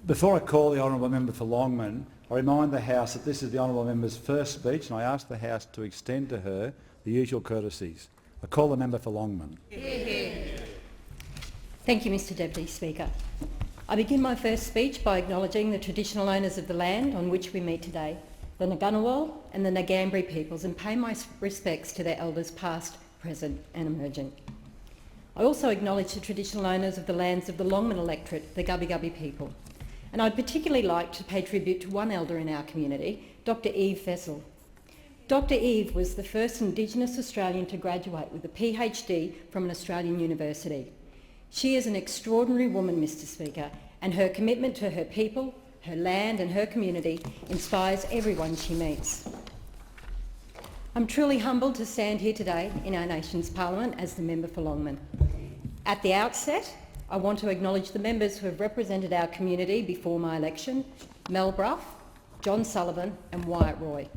Before I call the honourable member for Longman, I remind the House that this is the honourable member's first speech, and I ask the House to extend to her the usual courtesies. I call the member for Longman. Thank you, Mr Deputy Speaker. I begin my first speech by acknowledging the traditional owners of the land on which we meet today, the Ngunnawal and the Ngambri peoples, and pay my respects to their elders past, present and emerging. I also acknowledge the traditional owners of the lands of the Longman electorate, the Gubbi Gubbi people. And I'd particularly like to pay tribute to one elder in our community, Dr Eve Vessel. Dr Eve was the first Indigenous Australian to graduate with a PhD from an Australian university. She is an extraordinary woman, Mr Speaker, and her commitment to her people, her land and her community inspires everyone she meets. I'm truly humbled to stand here today in our nation's parliament as the member for Longman. At the outset, I want to acknowledge the members who have represented our community before my election, Mel Brough, John Sullivan and Wyatt Roy.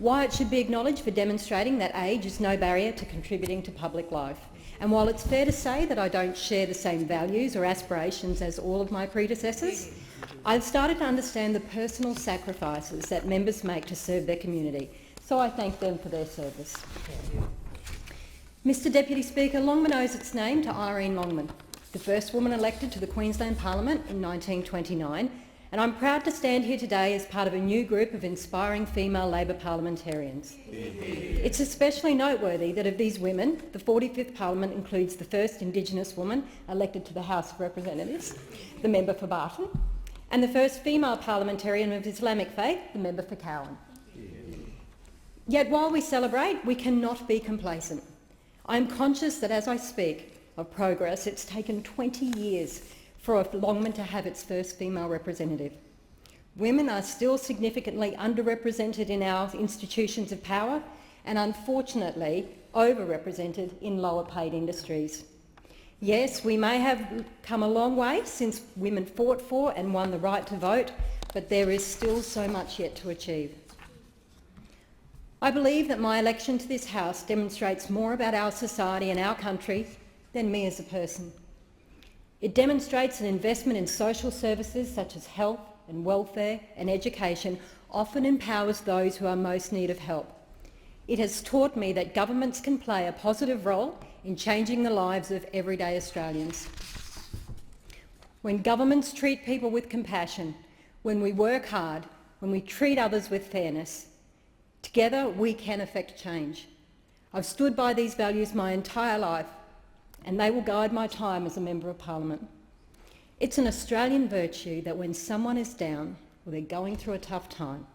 Wyatt should be acknowledged for demonstrating that age is no barrier to contributing to public life. And while it's fair to say that I don't share the same values or aspirations as all of my predecessors, I've started to understand the personal sacrifices that members make to serve their community, so I thank them for their service. Mr Deputy Speaker, Longman owes its name to Irene Longman, the first woman elected to the Queensland Parliament in 1929, and I'm proud to stand here today as part of a new group of inspiring female Labor parliamentarians. It's especially noteworthy that of these women, the 45th Parliament includes the first Indigenous woman elected to the House of Representatives, the member for Barton, and the first female parliamentarian of Islamic faith, the member for Cowan. Yet while we celebrate, we cannot be complacent. I am conscious that as I speak of progress, it's taken 20 years for Longman to have its first female representative. Women are still significantly underrepresented in our institutions of power and unfortunately overrepresented in lower paid industries. Yes, we may have come a long way since women fought for and won the right to vote, but there is still so much yet to achieve. I believe that my election to this House demonstrates more about our society and our country than me as a person. It demonstrates an investment in social services such as health and welfare and education often empowers those who are most in need of help. It has taught me that governments can play a positive role in changing the lives of everyday Australians. When governments treat people with compassion, when we work hard, when we treat others with fairness, together we can effect change. I've stood by these values my entire life, and they will guide my time as a Member of Parliament. It's an Australian virtue that when someone is down or they're going through a tough time,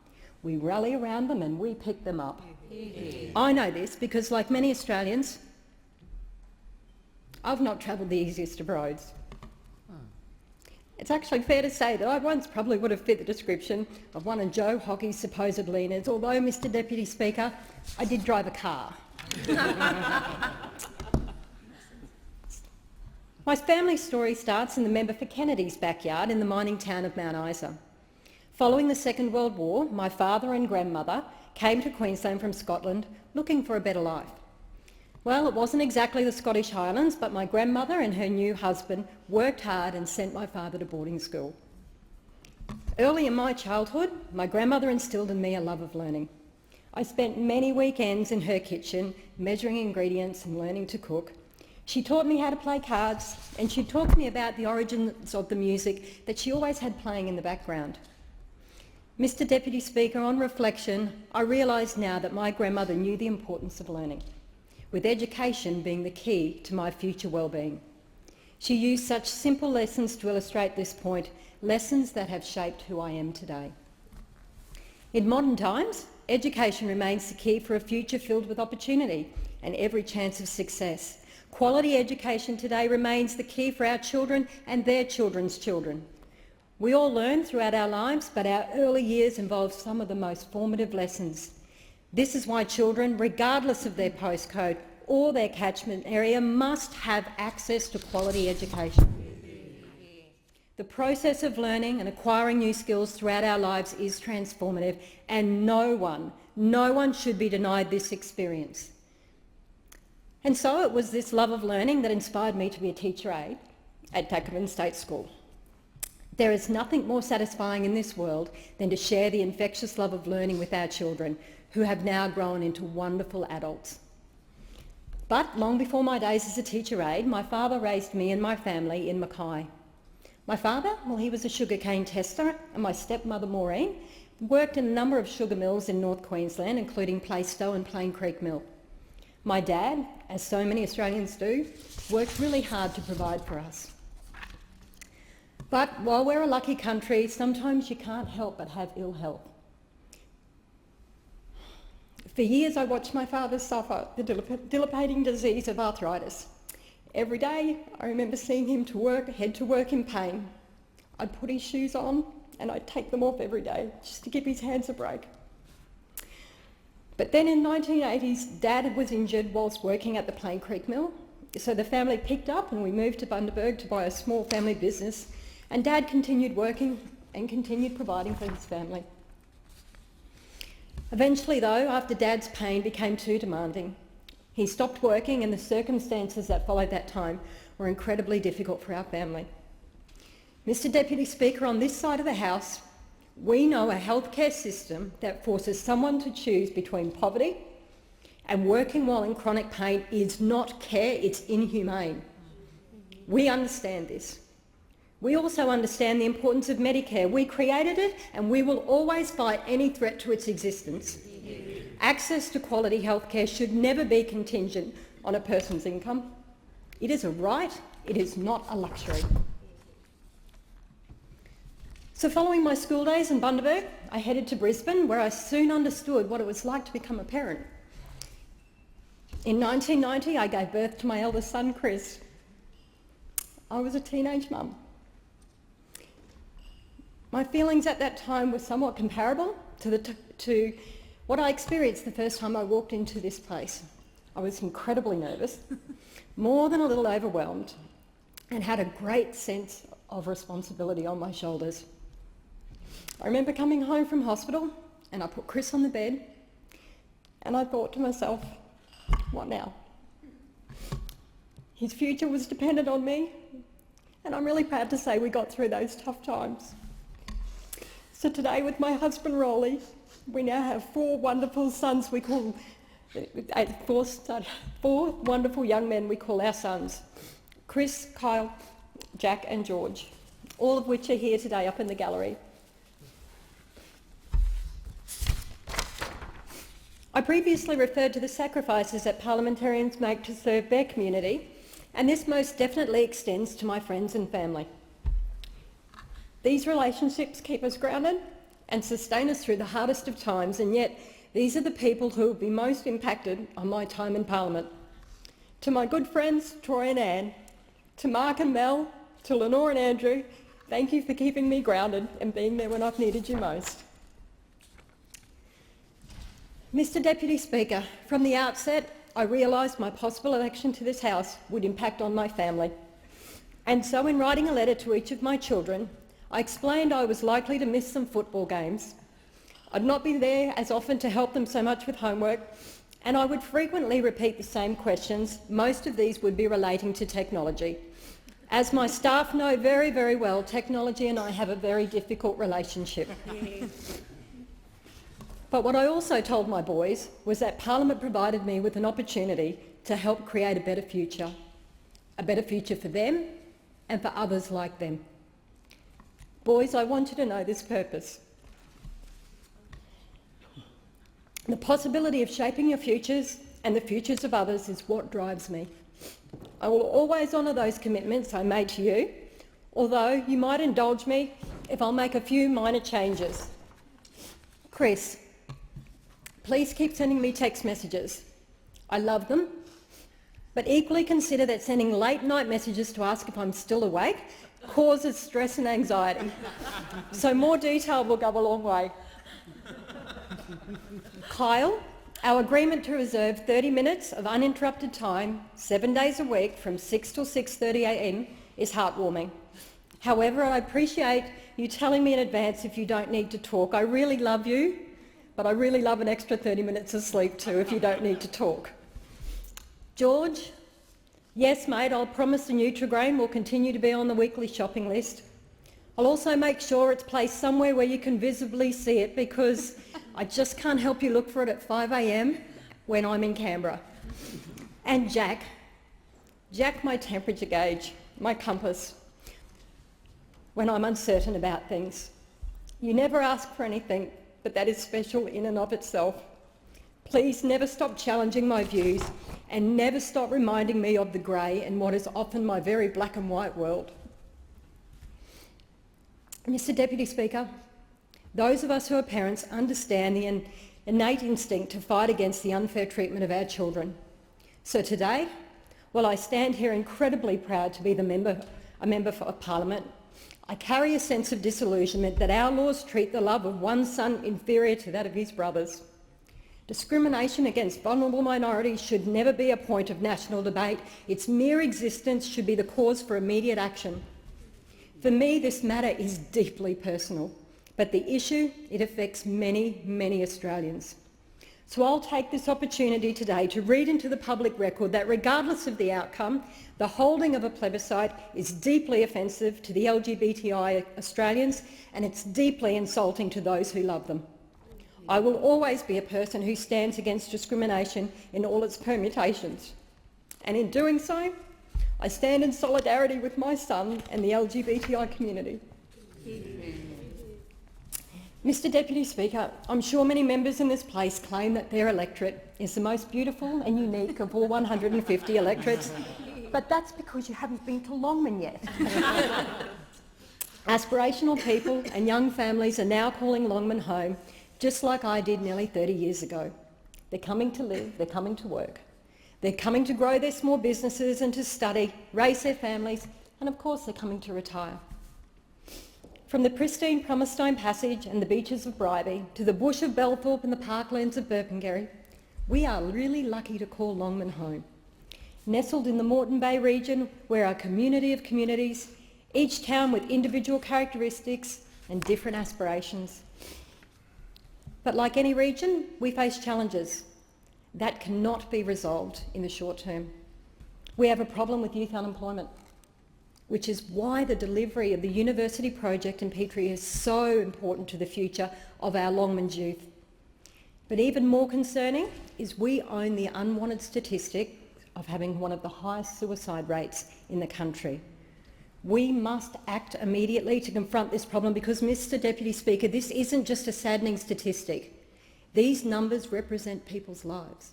we rally around them and we pick them up. I know this because, like many Australians, I've not travelled the easiest of roads. It's actually fair to say that I once probably would have fit the description of one of Joe Hockey's supposed leaners, although, Mr Deputy Speaker, I did drive a car. My family story starts in the member for Kennedy's backyard in the mining town of Mount Isa. Following the Second World War, my father and grandmother came to Queensland from Scotland looking for a better life. Well, it wasn't exactly the Scottish Highlands, but my grandmother and her new husband worked hard and sent my father to boarding school. Early in my childhood, my grandmother instilled in me a love of learning. I spent many weekends in her kitchen, measuring ingredients and learning to cook. She taught me how to play cards, and she taught me about the origins of the music that she always had playing in the background. Mr Deputy Speaker, on reflection, I realise now that my grandmother knew the importance of learning, with education being the key to my future well-being. She used such simple lessons to illustrate this point, lessons that have shaped who I am today. In modern times, education remains the key for a future filled with opportunity and every chance of success. Quality education today remains the key for our children and their children's children. We all learn throughout our lives, but our early years involve some of the most formative lessons. This is why children, regardless of their postcode or their catchment area, must have access to quality education. The process of learning and acquiring new skills throughout our lives is transformative, and no one should be denied this experience. And so it was this love of learning that inspired me to be a teacher aide at Tackerman State School. There is nothing more satisfying in this world than to share the infectious love of learning with our children, who have now grown into wonderful adults. But long before my days as a teacher aide, my father raised me and my family in Mackay. My father, well, he was a sugarcane tester, and my stepmother, Maureen, worked in a number of sugar mills in North Queensland, including Plaistow and Plain Creek Mill. My dad, as so many Australians do, worked really hard to provide for us. But while we're a lucky country, sometimes you can't help but have ill health. For years I watched my father suffer the debilitating disease of arthritis. Every day I remember seeing him head to work in pain. I'd put his shoes on and I'd take them off every day just to give his hands a break. But then in the 1980s, Dad was injured whilst working at the Plain Creek Mill, so the family picked up and we moved to Bundaberg to buy a small family business, and Dad continued working and continued providing for his family. Eventually though, after Dad's pain became too demanding, he stopped working, and the circumstances that followed that time were incredibly difficult for our family. Mr Deputy Speaker, on this side of the House, we know a healthcare system that forces someone to choose between poverty and working while in chronic pain is not care, it's inhumane. We understand this. We also understand the importance of Medicare. We created it and we will always fight any threat to its existence. Access to quality healthcare should never be contingent on a person's income. It is a right, it is not a luxury. So following my school days in Bundaberg, I headed to Brisbane, where I soon understood what it was like to become a parent. In 1990, I gave birth to my eldest son, Chris. I was a teenage mum. My feelings at that time were somewhat comparable to what I experienced the first time I walked into this place. I was incredibly nervous, more than a little overwhelmed, and had a great sense of responsibility on my shoulders. I remember coming home from hospital and I put Chris on the bed and I thought to myself, what now? His future was dependent on me, and I'm really proud to say we got through those tough times. So today, with my husband Rolly, we now have four wonderful sons we call, four wonderful young men we call our sons: Chris, Kyle, Jack and George, all of which are here today up in the gallery. I previously referred to the sacrifices that parliamentarians make to serve their community, and this most definitely extends to my friends and family. These relationships keep us grounded and sustain us through the hardest of times, and yet these are the people who will be most impacted on my time in Parliament. To my good friends Troy and Anne, to Mark and Mel, to Lenore and Andrew, thank you for keeping me grounded and being there when I've needed you most. Mr Deputy Speaker, from the outset I realised my possible election to this House would impact on my family, and so in writing a letter to each of my children, I explained I was likely to miss some football games. I'd not be there as often to help them so much with homework, and I would frequently repeat the same questions. Most of these would be relating to technology. As my staff know very, very well, technology and I have a very difficult relationship. But what I also told my boys was that Parliament provided me with an opportunity to help create a better future for them and for others like them. Boys, I want you to know this purpose. The possibility of shaping your futures and the futures of others is what drives me. I will always honour those commitments I made to you, although you might indulge me if I'll make a few minor changes. Chris, please keep sending me text messages. I love them, but equally consider that sending late night messages to ask if I'm still awake causes stress and anxiety. So more detail will go a long way. Kyle, our agreement to reserve 30 minutes of uninterrupted time, 7 days a week from 6 till 6:30 a.m. is heartwarming. However, I appreciate you telling me in advance if you don't need to talk. I really love you, but I really love an extra 30 minutes of sleep too if you don't need to talk. George, yes mate, I'll promise the Nutrigrain will continue to be on the weekly shopping list. I'll also make sure it's placed somewhere where you can visibly see it, because I just can't help you look for it at 5 a.m. when I'm in Canberra. And Jack, my temperature gauge, my compass, when I'm uncertain about things. You never ask for anything, but that is special in and of itself. Please never stop challenging my views and never stop reminding me of the grey in what is often my very black and white world. Mr Deputy Speaker, those of us who are parents understand the innate instinct to fight against the unfair treatment of our children. So today, while I stand here incredibly proud to be a member of Parliament, I carry a sense of disillusionment that our laws treat the love of one son inferior to that of his brothers. Discrimination against vulnerable minorities should never be a point of national debate. Its mere existence should be the cause for immediate action. For me, this matter is deeply personal, but the issue, it affects many, many Australians. So I'll take this opportunity today to read into the public record that regardless of the outcome, the holding of a plebiscite is deeply offensive to the LGBTI Australians, and it's deeply insulting to those who love them. I will always be a person who stands against discrimination in all its permutations, and in doing so, I stand in solidarity with my son and the LGBTI community. Mr Deputy Speaker, I'm sure many members in this place claim that their electorate is the most beautiful and unique of all 150 electorates, but that's because you haven't been to Longman yet. Aspirational people and young families are now calling Longman home, just like I did nearly 30 years ago. They're coming to live, they're coming to work. They're coming to grow their small businesses and to study, raise their families, and of course they're coming to retire. From the pristine Promestone Passage and the beaches of Bribie to the bush of Belthorpe and the parklands of Burpengary, we are really lucky to call Longman home. Nestled in the Moreton Bay region, we're a community of communities, each town with individual characteristics and different aspirations. But like any region, we face challenges that cannot be resolved in the short term. We have a problem with youth unemployment, which is why the delivery of the university project in Petrie is so important to the future of our Longman's youth. But even more concerning is we own the unwanted statistic of having one of the highest suicide rates in the country. We must act immediately to confront this problem because, Mr Deputy Speaker, this isn't just a saddening statistic. These numbers represent people's lives.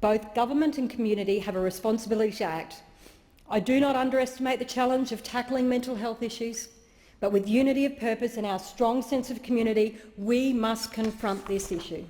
Both government and community have a responsibility to act. I do not underestimate the challenge of tackling mental health issues, but with unity of purpose and our strong sense of community, we must confront this issue.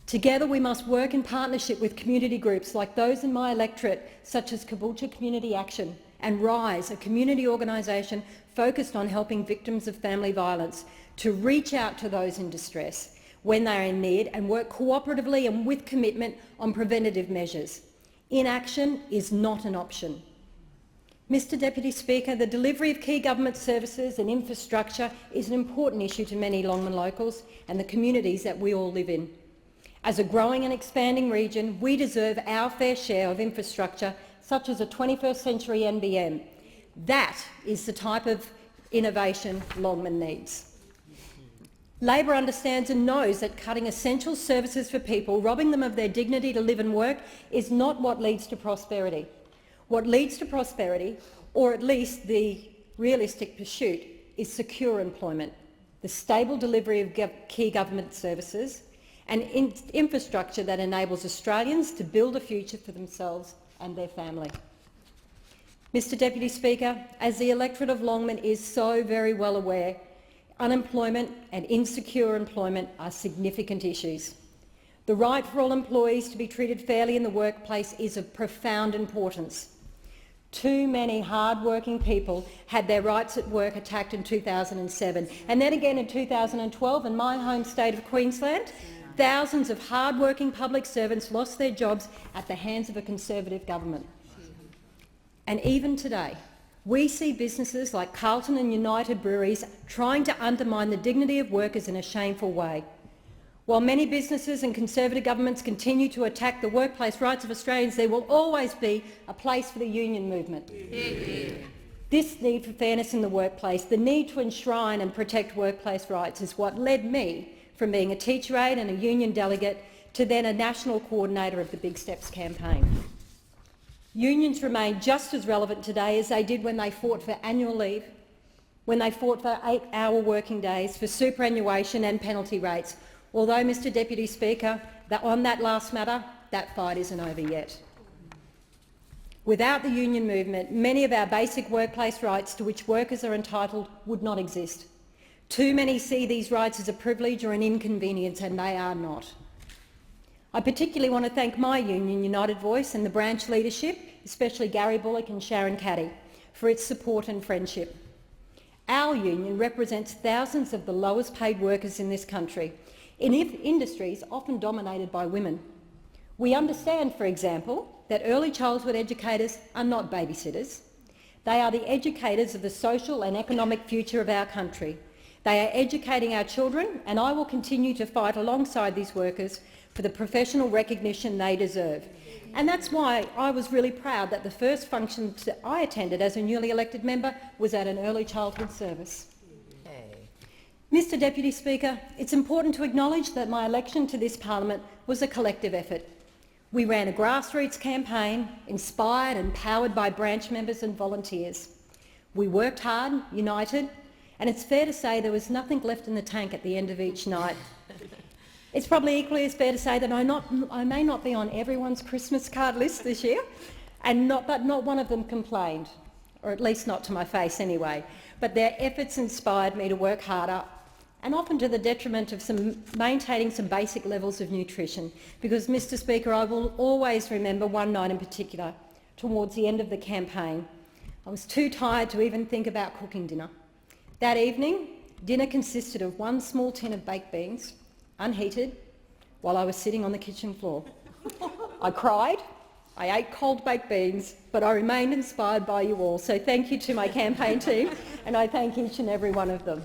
Together we must work in partnership with community groups like those in my electorate, such as Caboolture Community Action and RISE, a community organisation focused on helping victims of family violence, to reach out to those in distress when they are in need and work cooperatively and with commitment on preventative measures. Inaction is not an option. Mr Deputy Speaker, the delivery of key government services and infrastructure is an important issue to many Longman locals and the communities that we all live in. As a growing and expanding region, we deserve our fair share of infrastructure, such as a 21st century NBN. That is the type of innovation Longman needs. Labor understands and knows that cutting essential services for people, robbing them of their dignity to live and work, is not what leads to prosperity. What leads to prosperity, or at least the realistic pursuit, is secure employment, the stable delivery of key government services, and infrastructure that enables Australians to build a future for themselves and their family. Mr Deputy Speaker, as the electorate of Longman is so very well aware, unemployment and insecure employment are significant issues. The right for all employees to be treated fairly in the workplace is of profound importance. Too many hard-working people had their rights at work attacked in 2007, and then again in 2012 in my home state of Queensland. Thousands of hard-working public servants lost their jobs at the hands of a Conservative government. And even today, we see businesses like Carlton and United Breweries trying to undermine the dignity of workers in a shameful way. While many businesses and Conservative governments continue to attack the workplace rights of Australians, there will always be a place for the union movement. This need for fairness in the workplace, the need to enshrine and protect workplace rights, is what led me from being a teacher aide and a union delegate to then a national coordinator of the Big Steps campaign. Unions remain just as relevant today as they did when they fought for annual leave, when they fought for 8-hour working days, for superannuation and penalty rates. Although, Mr Deputy Speaker, that on that last matter, that fight isn't over yet. Without the union movement, many of our basic workplace rights to which workers are entitled would not exist. Too many see these rights as a privilege or an inconvenience, and they are not. I particularly want to thank my union, United Voice, and the branch leadership, especially Gary Bullock and Sharon Caddy, for its support and friendship. Our union represents thousands of the lowest paid workers in this country, in industries often dominated by women. We understand, for example, that early childhood educators are not babysitters. They are the educators of the social and economic future of our country. They are educating our children, and I will continue to fight alongside these workers for the professional recognition they deserve. And that's why I was really proud that the first function that I attended as a newly elected member was at an early childhood service. Mr Deputy Speaker, it's important to acknowledge that my election to this parliament was a collective effort. We ran a grassroots campaign, inspired and powered by branch members and volunteers. We worked hard, united, and it's fair to say there was nothing left in the tank at the end of each night. It's probably equally as fair to say that I may not be on everyone's Christmas card list this year, but not one of them complained, or at least not to my face anyway. But their efforts inspired me to work harder, and often to the detriment of maintaining some basic levels of nutrition. Because, Mr Speaker, I will always remember one night in particular, towards the end of the campaign. I was too tired to even think about cooking dinner. That evening, dinner consisted of one small tin of baked beans, unheated, while I was sitting on the kitchen floor. I cried, I ate cold baked beans, but I remained inspired by you all. So thank you to my campaign team, and I thank each and every one of them.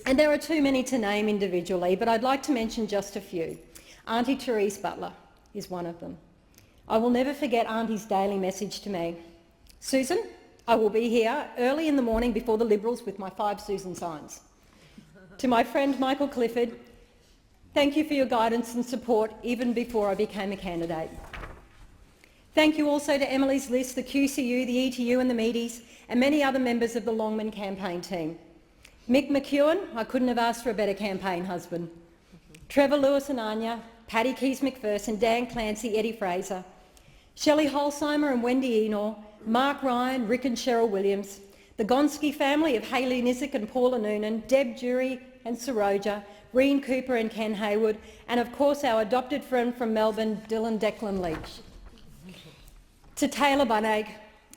And there are too many to name individually, but I'd like to mention just a few. Auntie Therese Butler is one of them. I will never forget Auntie's daily message to me. Susan, I will be here early in the morning before the Liberals with my 5 Susan signs. To my friend Michael Clifford, thank you for your guidance and support even before I became a candidate. Thank you also to Emily's List, the QCU, the ETU and the Meaties, and many other members of the Longman campaign team. Mick McEwen, I couldn't have asked for a better campaign husband. Trevor Lewis and Anya, Paddy Keys McPherson, Dan Clancy, Eddie Fraser, Shelley Holsheimer and Wendy Enor, Mark Ryan, Rick and Cheryl Williams, the Gonski family of Hayley Nizick and Paula Noonan, Deb Jury and Saroja, Reen Cooper and Ken Hayward, and of course our adopted friend from Melbourne, Dylan Declan Leach. To Taylor Bunnig,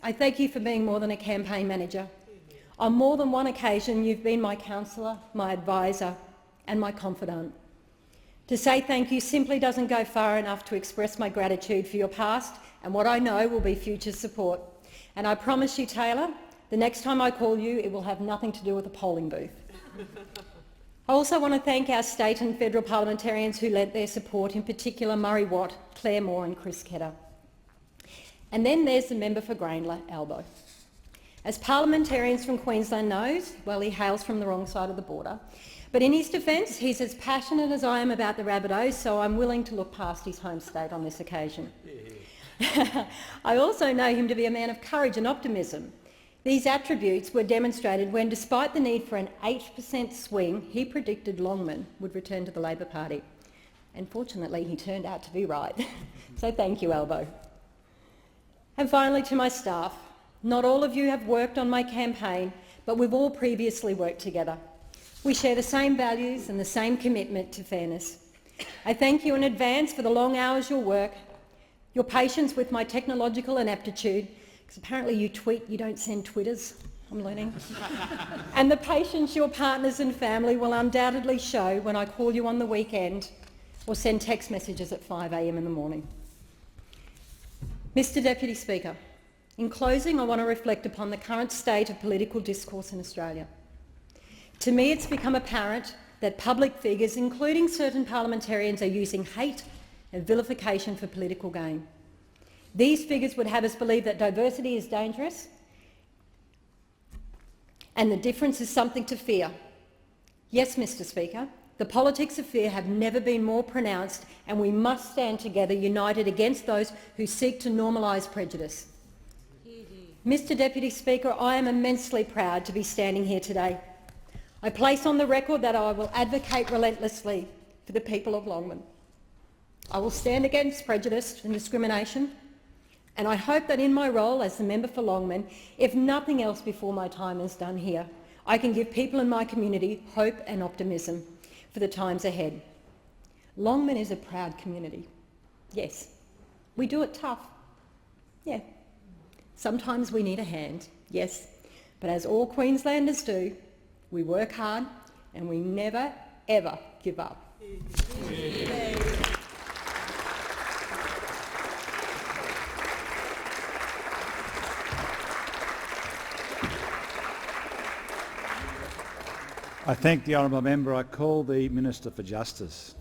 I thank you for being more than a campaign manager. On more than one occasion, you've been my counsellor, my advisor and my confidant. To say thank you simply doesn't go far enough to express my gratitude for your past and what I know will be future support. And I promise you, Taylor, the next time I call you, it will have nothing to do with a polling booth. I also want to thank our state and federal parliamentarians who lent their support, in particular Murray Watt, Claire Moore and Chris Kedder. And then there's the member for Grayndler, Albo. As parliamentarians from Queensland knows, well, he hails from the wrong side of the border. But in his defence, he's as passionate as I am about the Rabbitohs, so I'm willing to look past his home state on this occasion. I also know him to be a man of courage and optimism. These attributes were demonstrated when, despite the need for an 8% swing, he predicted Longman would return to the Labor Party. And fortunately, he turned out to be right. So thank you, Albo. And finally, to my staff. Not all of you have worked on my campaign, but we've all previously worked together. We share the same values and the same commitment to fairness. I thank you in advance for the long hours you'll work, your patience with my technological ineptitude, because apparently you tweet, you don't send Twitters, I'm learning, and the patience your partners and family will undoubtedly show when I call you on the weekend or send text messages at 5 a.m. in the morning. Mr Deputy Speaker, in closing, I want to reflect upon the current state of political discourse in Australia. To me, it's become apparent that public figures, including certain parliamentarians, are using hate and vilification for political gain. These figures would have us believe that diversity is dangerous and the difference is something to fear. Yes, Mr Speaker, the politics of fear have never been more pronounced, and we must stand together united against those who seek to normalise prejudice. Mr Deputy Speaker, I am immensely proud to be standing here today. I place on the record that I will advocate relentlessly for the people of Longman. I will stand against prejudice and discrimination, and I hope that in my role as the member for Longman, if nothing else before my time is done here, I can give people in my community hope and optimism for the times ahead. Longman is a proud community. Yes, we do it tough. Yeah. Sometimes we need a hand, yes, but as all Queenslanders do, we work hard and we never, ever give up. I thank the honourable member. I call the Minister for Justice.